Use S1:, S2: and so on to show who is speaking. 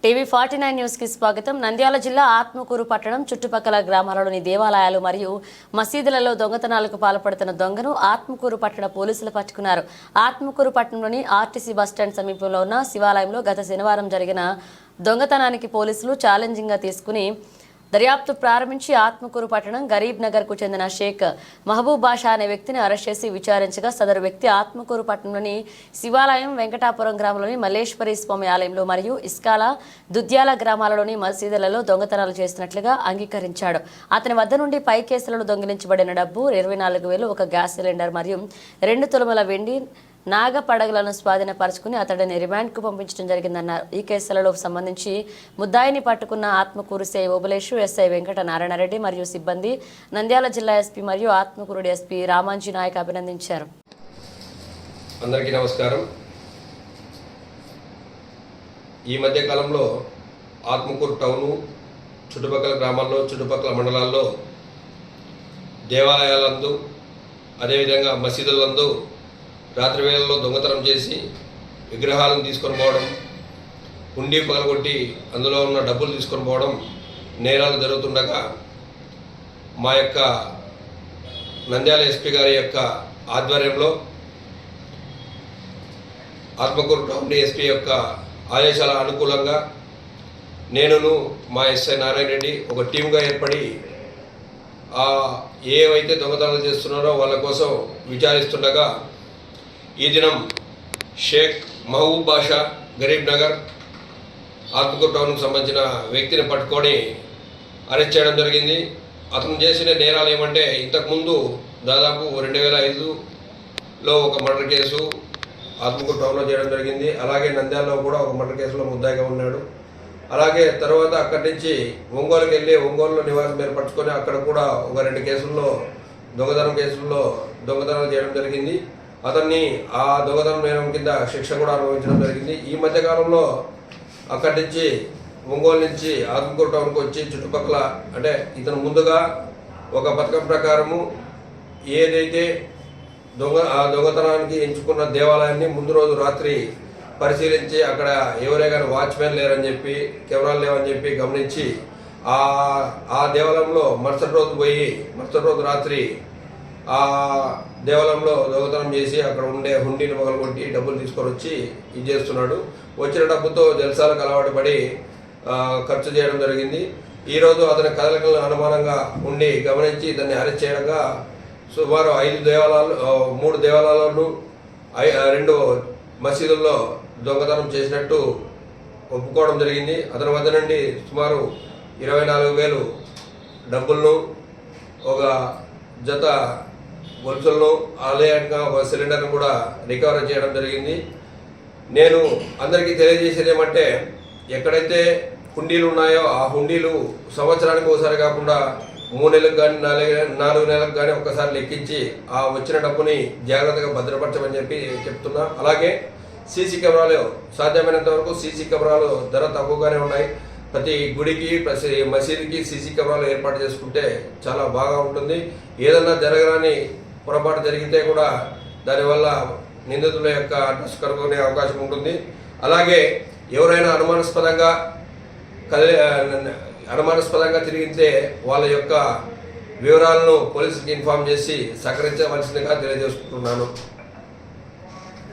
S1: టీవీ49 news కి స్వాగతం. నంద్యాల జిల్లా ఆత్మకూరు పట్టణం చుట్టుపక్కల గ్రామాలలోని దేవాలయాలు మరియు మసీదులలో దొంగతనాలకు పాల్పడుతున్న దొంగను ఆత్మకూరు పట్టణ పోలీసులు పట్టుకున్నారు. ఆత్మకూరు పట్టణంలోని ఆర్టీసీ బస్టాండ్ సమీపంలో ఉన్న శివాలయంలో గత శనివారం జరిగిన దొంగతనానికి పోలీసులు ఛాలెంజింగ్ గా తీసుకుని దర్యాప్తు ప్రారంభించి ఆత్మకూరు పట్టణం గరీబ్ నగర్ కు చెందిన షేక్ మహబూబ్ బాషా అనే వ్యక్తిని అరెస్ట్ చేసి విచారించగా సదరు వ్యక్తి ఆత్మకూరు పట్టణంలోని శివాలయం, వెంకటాపురం గ్రామంలోని మల్లేశ్వరి స్వామి ఆలయంలో మరియు ఇస్కాల, దుద్యాల గ్రామాలలోని మసీదులలో దొంగతనాలు చేస్తున్నట్లుగా అంగీకరించాడు. అతని వద్ద నుండి పై కేసులలో దొంగిలించబడిన డబ్బు 24,000, ఒక గ్యాస్ సిలిండర్ మరియు 2 తులముల వెండి, నాగ పడగలను స్వాధీనపరుచుకుని అతడిని రిమాండ్కు పంపించడం జరిగిందన్నారు. ఈ కేసులలో సంబంధించి ముద్దాయిని పట్టుకున్న ఆత్మకూరు సిఐ ఓబులేషు, ఎస్ఐ వెంకట నారాయణరెడ్డి మరియు సిబ్బంది నంద్యాల జిల్లా ఎస్పీ మరియు ఆత్మకూరు ఎస్పీ రామాంజీ నాయక్ అభినందించారు.
S2: అందరికీ నమస్కారం. ఈ మధ్య కాలంలో ఆత్మకూరు టౌను చుట్టుపక్కల గ్రామాల్లో, చుట్టుపక్కల మండలాల్లో దేవాలయాలందు, అదేవిధంగా మసీదులందు రాత్రి వేళల్లో దొంగతనం చేసి విగ్రహాలను తీసుకొని పోవడం, హుండీ పగలగొట్టి అందులో ఉన్న డబ్బులు తీసుకొని పోవడం నేరాలు జరుగుతుండగా మా యొక్క నంద్యాల ఎస్పీ గారి యొక్క ఆధ్వర్యంలో ఆత్మకూరు టౌన్ ఎస్పీ యొక్క ఆదేశాల అనుకూలంగా నేనును మా ఎస్ఐ నారాయణ రెడ్డి ఒక టీమ్గా ఏర్పడి ఏవైతే దొంగతనాలు చేస్తున్నారో వాళ్ళ కోసం విచారిస్తుండగా ఈ దినం షేక్ మహబూబ్ బాషా గరీబ్ నగర్ ఆత్మకూరు టౌన్కు సంబంధించిన వ్యక్తిని పట్టుకొని అరెస్ట్ చేయడం జరిగింది. అతను చేసిన నేరాలు ఏమంటే, ఇంతకుముందు దాదాపు 2005లో ఒక మర్డర్ కేసు ఆత్మకూరు టౌన్లో చేయడం జరిగింది. అలాగే నంద్యాలలో కూడా ఒక మర్డర్ కేసులో ముద్దాయిగా ఉన్నాడు. అలాగే తర్వాత అక్కడి నుంచి ఒంగోలుకి వెళ్ళి ఒంగోలులో నివాసం ఏర్పరచుకొని అక్కడ కూడా ఒక 2 కేసుల్లో దొంగతనాలు చేయడం జరిగింది. అతన్ని ఆ దొంగతనం నేరం కింద శిక్ష కూడా అనుభవించడం జరిగింది. ఈ మధ్యకాలంలో అక్కడి నుంచి ఒంగోలు నుంచి ఆత్మకూరు టౌన్కి వచ్చి చుట్టుపక్కల, అంటే ఇతను ముందుగా ఒక పథకం ప్రకారము ఏదైతే దొంగతనానికి ఎంచుకున్న దేవాలయాన్ని ముందు రోజు రాత్రి పరిశీలించి అక్కడ ఎవరే కానీ వాచ్మెన్ లేరని చెప్పి, కెమెరాలు లేవని చెప్పి గమనించి ఆ దేవాలయంలో మరుసటి రోజు రాత్రి ఆ దేవాలయంలో దొంగతనం చేసి అక్కడ ఉండే హుండీని పగలగొట్టి డబ్బులు తీసుకొని వచ్చి ఇది చేస్తున్నాడు. వచ్చిన డబ్బుతో జల్సాలకు అలవాటు పడి ఖర్చు చేయడం జరిగింది. ఈరోజు అతని కదలికలను అనుమానంగా ఉండి గమనించి దాన్ని అరెస్ట్ చేయడంగా సుమారు 3 దేవాలయాలను 2 మసీదుల్లో దొంగతనం చేసినట్టు ఒప్పుకోవడం జరిగింది. అతని వద్ద నుండి సుమారు 24,000 డబ్బులను, ఒక జత గొలుసులను, ఆలయంగా ఒక సిలిండర్ను కూడా రికవర్ చేయడం జరిగింది. నేను అందరికీ తెలియజేసేది ఏమంటే, ఎక్కడైతే హుండీలు ఉన్నాయో ఆ హుండీలు సంవత్సరానికి ఒకసారి కాకుండా 3 నెలలకు కానీ 4 నెలలకు కానీ ఒక్కసారి లెక్కించి ఆ వచ్చిన డబ్బుని జాగ్రత్తగా భద్రపరచమని చెప్పి చెప్తున్నా. అలాగే సీసీ కెమెరాలు, సాధ్యమైనంత వరకు సీసీ కెమెరాలు ధర తక్కువగానే ఉన్నాయి. ప్రతి గుడికి, ప్రతి మసీదుకి సీసీ కెమెరాలు ఏర్పాటు చేసుకుంటే చాలా బాగా ఉంటుంది. ఏదన్నా జరగరాని పొరపాటు జరిగితే కూడా దానివల్ల నిందితుల యొక్క అడ్రస్ కనుగొనే అవకాశం ఉంటుంది. అలాగే ఎవరైనా అనుమానాస్పదంగా తిరిగితే వాళ్ళ యొక్క వివరాలను పోలీసులకు ఇన్ఫార్మ్ చేసి సహకరించవలసిందిగా తెలియజేసుకుంటున్నాను.